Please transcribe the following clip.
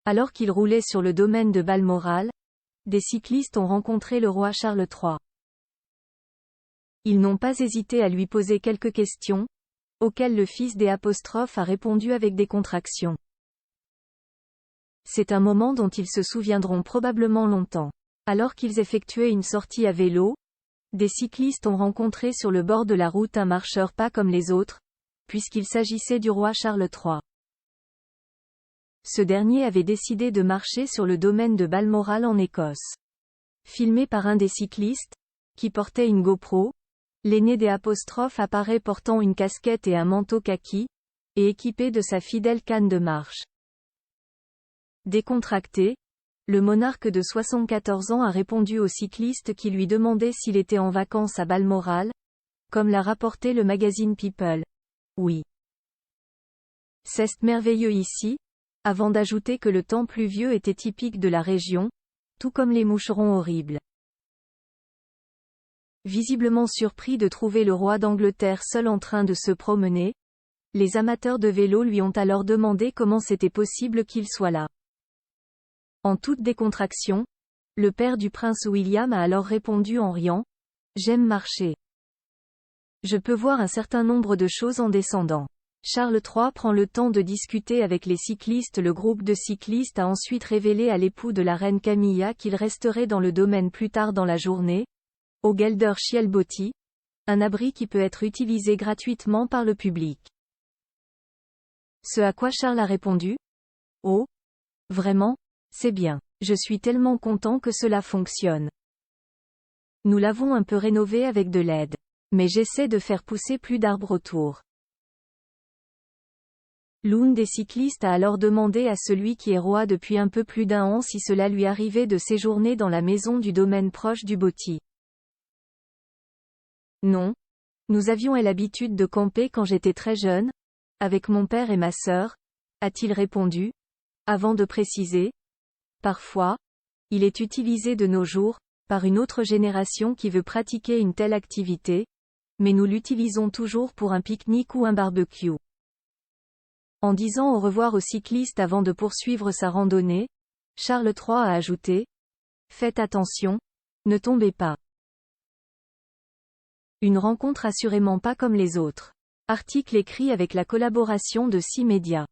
Alors qu'ils roulaient sur le domaine de Balmoral, des cyclistes ont rencontré le roi Charles III. Ils n'ont pas hésité à lui poser quelques questions, auxquelles le fils des apostrophes a répondu avec des contractions. C'est un moment dont ils se souviendront probablement longtemps. Alors qu'ils effectuaient une sortie à vélo, des cyclistes ont rencontré sur le bord de la route un marcheur pas comme les autres, puisqu'il s'agissait du roi Charles III. Ce dernier avait décidé de marcher sur le domaine de Balmoral en Écosse. Filmé par un des cyclistes, qui portait une GoPro, l'aîné des apostrophes apparaît portant une casquette et un manteau kaki, et équipé de sa fidèle canne de marche. Décontracté, le monarque de 74 ans a répondu au cycliste qui lui demandait s'il était en vacances à Balmoral, comme l'a rapporté le magazine People. Oui. C'est merveilleux ici, avant d'ajouter que le temps pluvieux était typique de la région, tout comme les moucherons horribles. Visiblement surpris de trouver le roi d'Angleterre seul en train de se promener, les amateurs de vélo lui ont alors demandé comment c'était possible qu'il soit là. En toute décontraction, le père du prince William a alors répondu en riant : « J'aime marcher. Je peux voir un certain nombre de choses en descendant. » Charles III prend le temps de discuter avec les cyclistes. Le groupe de cyclistes a ensuite révélé à l'époux de la reine Camilla qu'il resterait dans le domaine plus tard dans la journée, au Gelder Schielbotti, un abri qui peut être utilisé gratuitement par le public. Ce à quoi Charles a répondu : « Oh, vraiment ? C'est bien. Je suis tellement content que cela fonctionne. Nous l'avons un peu rénové avec de l'aide. Mais j'essaie de faire pousser plus d'arbres autour. » L'une des cyclistes a alors demandé à celui qui est roi depuis un peu plus d'un an si cela lui arrivait de séjourner dans la maison du domaine proche du Botti. « Non. Nous avions l'habitude de camper quand j'étais très jeune, avec mon père et ma sœur, » a-t-il répondu, avant de préciser : « Parfois, il est utilisé de nos jours, par une autre génération qui veut pratiquer une telle activité, mais nous l'utilisons toujours pour un pique-nique ou un barbecue. » En disant au revoir aux cyclistes avant de poursuivre sa randonnée, Charles III a ajouté : « Faites attention, ne tombez pas. » Une rencontre assurément pas comme les autres. Article écrit avec la collaboration de 6 médias.